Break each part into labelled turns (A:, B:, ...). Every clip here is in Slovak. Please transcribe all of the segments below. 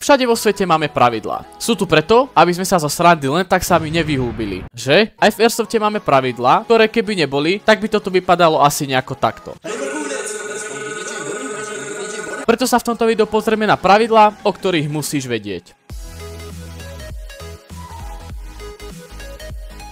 A: Všade vo svete máme pravidlá. Sú tu preto, aby sme sa zo srandy len tak sami nevyhúbili. Že? Aj v Airsofte máme pravidlá, ktoré keby neboli, tak by toto vypadalo asi nejako takto. Preto sa v tomto videu pozrieme na pravidlá, o ktorých musíš vedieť.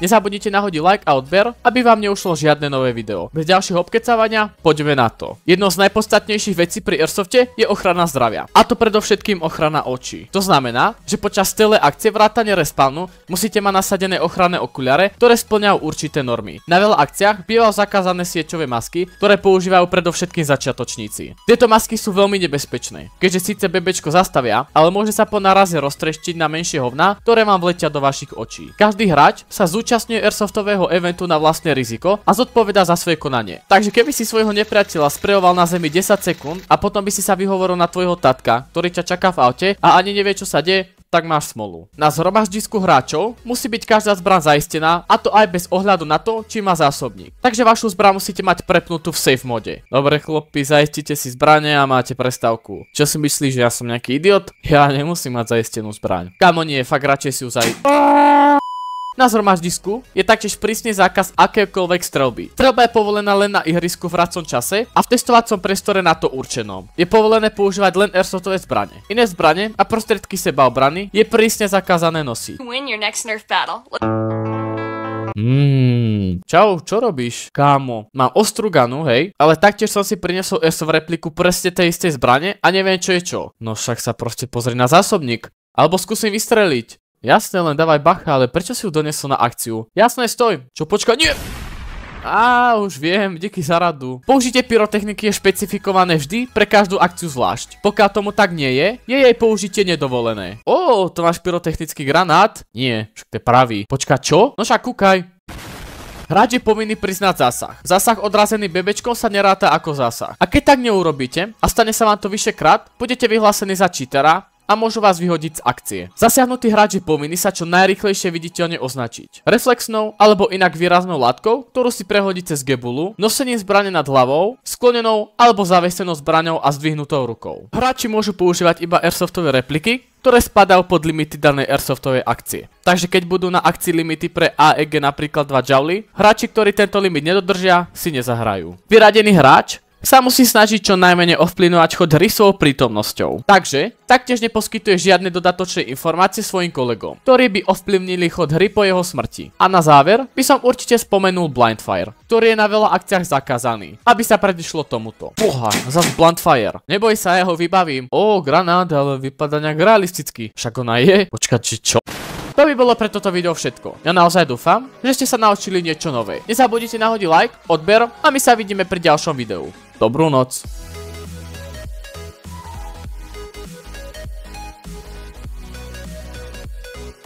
A: Nezabudnite nahodiť like a odber, aby vám neušlo žiadne nové video. Bez ďalšieho obkecávania, poďme na to. Jednou z najpodstatnejších vecí pri Airsofte je ochrana zdravia. A to predovšetkým ochrana očí. To znamená, že počas celej akcie vrátane respawnu musíte mať nasadené ochranné okuliare, ktoré spĺňajú určité normy. Na veľa akciách bývajú zakázané sieťové masky, ktoré používajú predovšetkým začiatočníci. Tieto masky sú veľmi nebezpečné, keďže síce bebečko zastavia, ale môže sa po náraze roztreštiť na menšie hovná, ktoré vám vletia do vašich očí. Každý hráč sa zúčastňuje Airsoftového eventu na vlastné riziko a zodpovedá za svoje konanie. Takže keby si svojho nepriateľa sprejoval na zemi 10 sekúnd a potom by si sa vyhovoril na tvojho tatka, ktorý ťa čaká v aute a ani nevie, čo sa deje, tak máš smolu. Na zhromaždisku hráčov musí byť každá zbraň zaistená, a to aj bez ohľadu na to, či má zásobník. Takže vašu zbraň musíte mať prepnutú v safe mode. Dobre chlapi, zaistite si zbrane a máte prestávku. Čo si myslíš, že ja som nejaký idiot? Ja nemusím mať zaistenú zbraň. Kamo nie, fakt radšej si ju Na zhromaždisku je taktiež prísny zákaz akékoľvek strelby. Strelba je povolená len na ihrisku v hracom čase a v testovacom priestore na to určenom. Je povolené používať len airsoftové zbrane. Iné zbrane a prostriedky sebaobrany je prísne zakázané nosiť. Čau, čo robíš? Kámo, mám ostrú ganu, hej, ale taktiež som si priniesol airsoft repliku presne tej istej zbrane a neviem čo je čo. No však sa proste pozri na zásobník. Alebo skúsim vystreliť. Jasné, len dávaj bacha, ale prečo si ju donesol na akciu? Jasné, stoj. Čo, počkaj, nie! Už viem, díky za radu. Použitie pyrotechniky je špecifikované vždy pre každú akciu zvlášť. Pokiaľ tomu tak nie je, je jej použitie nedovolené. To máš pyrotechnický granát? Nie, však to je pravý. Počkaj, čo? No však kúkaj. Hráč je povinný priznať zásah. Zásah odrazený bebečkom sa neráta ako zásah. A keď tak neurobíte a stane sa vám to vyšekrát, budete vyhlásení za cheatera a môžu vás vyhodiť z akcie. Zasiahnutý hráč je povinný sa čo najrýchlejšie viditeľne označiť. Reflexnou alebo inak výraznou látkou, ktorú si prehodí cez gebulu, nosením zbrane nad hlavou, sklonenou alebo zavesenou zbraňou a zdvihnutou rukou. Hráči môžu používať iba airsoftové repliky, ktoré spadajú pod limity danej airsoftovej akcie. Takže keď budú na akcii limity pre AEG napríklad 2 jouly, hráči, ktorí tento limit nedodržia, si nezahrajú. Vyradený hráč sa musí snažiť čo najmenej ovplyvňovať chod hry svojou prítomnosťou. Takže taktiež neposkytuje žiadne dodatočné informácie svojim kolegom, ktorí by ovplyvnili chod hry po jeho smrti. A na záver by som určite spomenul Blindfire, ktorý je na veľa akciách zakázaný, aby sa predišlo tomuto. Zas Blindfire. Neboj sa, ja ho vybavím. Granát, ale vypadá nejak realisticky. Však ona je. Počkať, či čo? To by bolo pre toto video všetko. Ja naozaj dúfam, že ste sa naučili niečo nové. Nezabudnite nahodiť like, odber a my sa vidíme pri ďalšom videu. Dobrú noc.